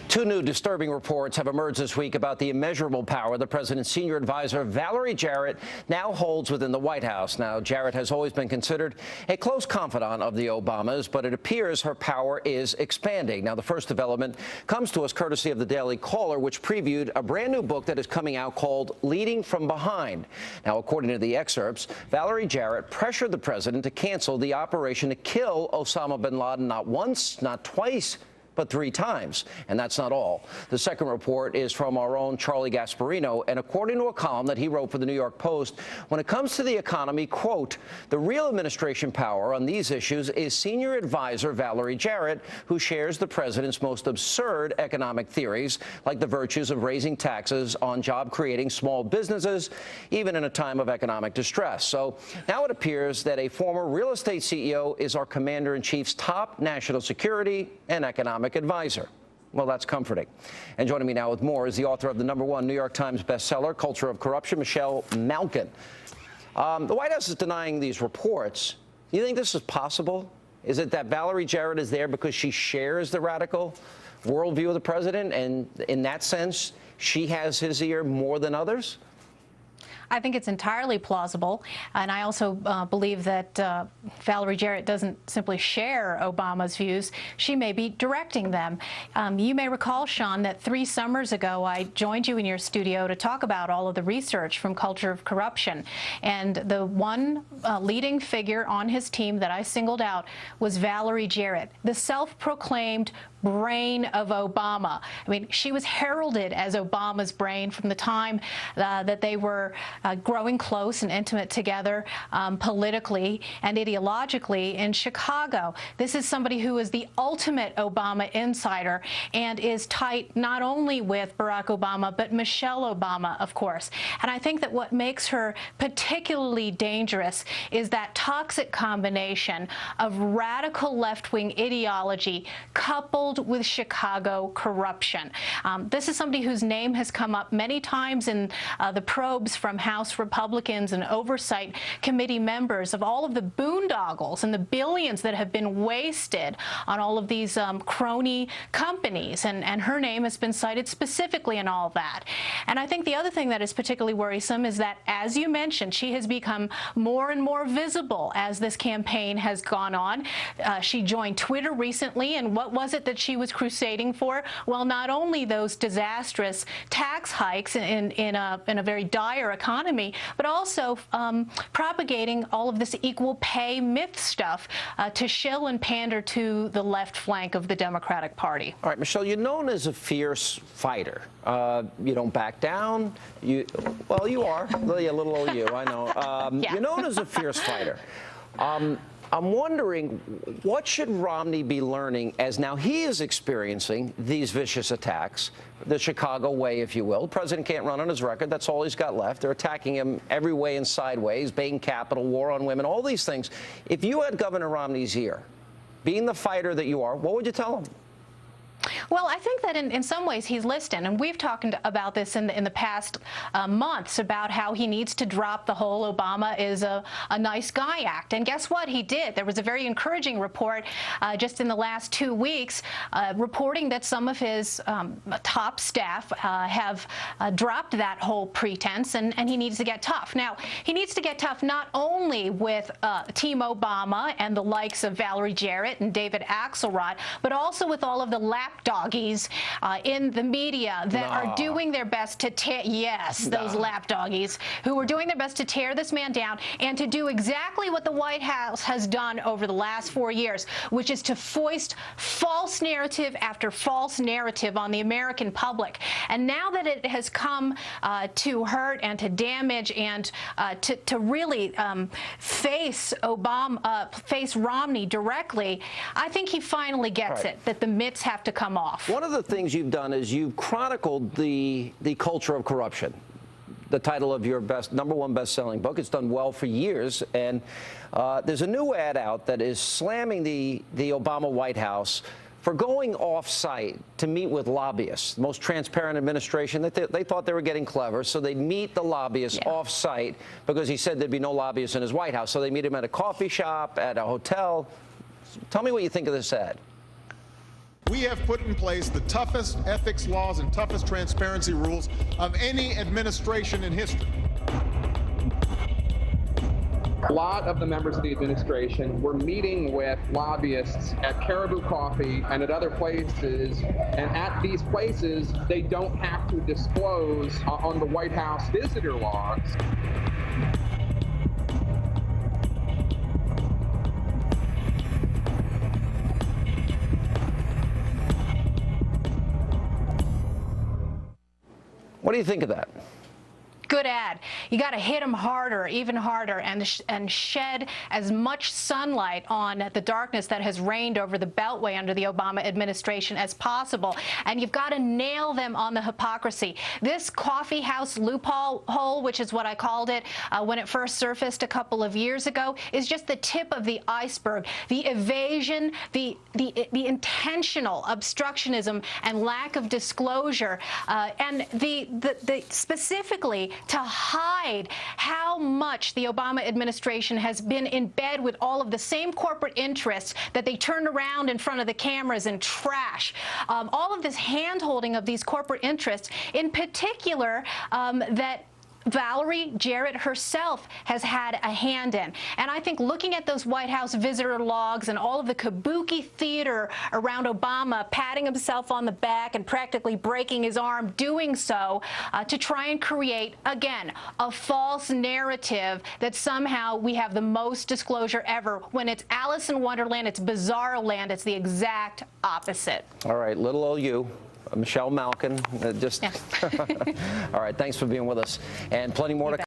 Two new disturbing reports have emerged this week about the immeasurable power the president's senior advisor, Valerie Jarrett, now holds within the White House. Now, Jarrett has always been considered a close confidant of the Obamas, but it appears her power is expanding. Now, the first development comes to us courtesy of the Daily Caller, which previewed a brand new book that is coming out called Leading from Behind. Now, according to the excerpts, Valerie Jarrett pressured the president to cancel the operation to kill Osama bin Laden not once, not twice, but 3 times. And that's not all. The second report is from our own Charlie Gasparino, and according to a column that he wrote for the New York Post, when it comes to the economy, quote, the real administration power on these issues is senior advisor Valerie Jarrett, who shares the president's most absurd economic theories, like the virtues of raising taxes on job-creating small businesses, even in a time of economic distress. So now it appears that a former real estate CEO is our commander-in-chief's top national security and economic advisor. Well, that's comforting. And joining me now with more is the author of the #1 New York Times bestseller, Culture of Corruption, Malkin. The White House is denying these reports. Do you think this is possible? Is it that Valerie Jarrett is there because she shares the radical worldview of the president, and in that sense, she has his ear more than others? I think it's entirely plausible, and I also believe that Valerie Jarrett doesn't simply share Obama's views. She may be directing them. You may recall, Sean, that 3 summers ago I joined you in your studio to talk about all of the research from Culture of Corruption, and the one leading figure on his team that I singled out was Valerie Jarrett, the self-proclaimed brain of Obama. I mean, she was heralded as Obama's brain from the time that they were growing close and intimate together politically and ideologically in Chicago. This is somebody who is the ultimate Obama insider and is tight not only with Barack Obama, but Michelle Obama, of course. And I think that what makes her particularly dangerous is that toxic combination of radical left-wing ideology coupled with Chicago corruption. This is somebody whose name has come up many times in the probes from House Republicans and Oversight Committee members of all of the boondoggles and the billions that have been wasted on all of these crony companies. And her name has been cited specifically in all of that. And I think the other thing that is particularly worrisome is that, as you mentioned, she has become more and more visible as this campaign has gone on. She joined Twitter recently, and what was it that she was crusading for? Well, not only those disastrous tax hikes in a very dire economy, but also propagating all of this equal pay myth stuff to shill and pander to the left flank of the Democratic Party. All right, Michelle, you're known as a fierce fighter. You don't back down. Well, you are. A little old you, I know. Yeah. You're known as a fierce fighter. I'm wondering, what should Romney be learning as now he is experiencing these vicious attacks, the Chicago way, if you will? The president can't run on his record. That's all he's got left. They're attacking him every way and sideways, Bain Capital, war on women, all these things. If you had Governor Romney's ear, being the fighter that you are, what would you tell him? Well, I think that in some ways he's listening, and we've talked about this in the past months about how he needs to drop the whole Obama is a nice guy act. And guess what? He did. There was a very encouraging report just in the last 2 weeks reporting that some of his top staff have dropped that whole pretense, and he needs to get tough. Now, he needs to get tough not only with Team Obama and the likes of Valerie Jarrett and David Axelrod, but also with all of the lapdoggies in the media that are doing their best to tear, those lapdoggies who are doing their best to tear this man down and to do exactly what the White House has done over the last 4 years, which is to foist false narrative after false narrative on the American public. And now that it has come to hurt and to damage and to really face Romney directly, I think he finally gets it, that the myths have to come off. One of the things you've done is you've chronicled the culture of corruption, the title of your #1 best-selling book. It's done well for years, and there's a new ad out that is slamming the Obama White House for going off-site to meet with lobbyists. The most transparent administration. They thought they were getting clever, so they'd meet the lobbyists off-site because he said there'd be no lobbyists in his White House. So they meet him at a coffee shop, at a hotel. Tell me what you think of this ad. We have put in place the toughest ethics laws and toughest transparency rules of any administration in history. A lot of the members of the administration were meeting with lobbyists at Caribou Coffee and at other places, and at these places, they don't have to disclose on the White House visitor logs. What do you think of that? Good ad. You got to hit them harder, even harder, and shed as much sunlight on the darkness that has reigned over the Beltway under the Obama administration as possible. And you've got to nail them on the hypocrisy. This coffee house loophole, which is what I called it when it first surfaced a couple of years ago, is just the tip of the iceberg. The evasion, the intentional obstructionism and lack of disclosure, and the specifically to hide how much the Obama administration has been in bed with all of the same corporate interests that they turn around in front of the cameras and trash. All of this hand-holding of these corporate interests, in particular, that Valerie Jarrett herself has had a hand in. And I think looking at those White House visitor logs and all of the kabuki theater around Obama patting himself on the back and practically breaking his arm doing so to try and create, again, a false narrative that somehow we have the most disclosure ever, when it's Alice in Wonderland, it's Bizarro Land, it's the exact opposite. All right, little old you. Michelle Malkin, Yeah. All right, thanks for being with us. And plenty more to come.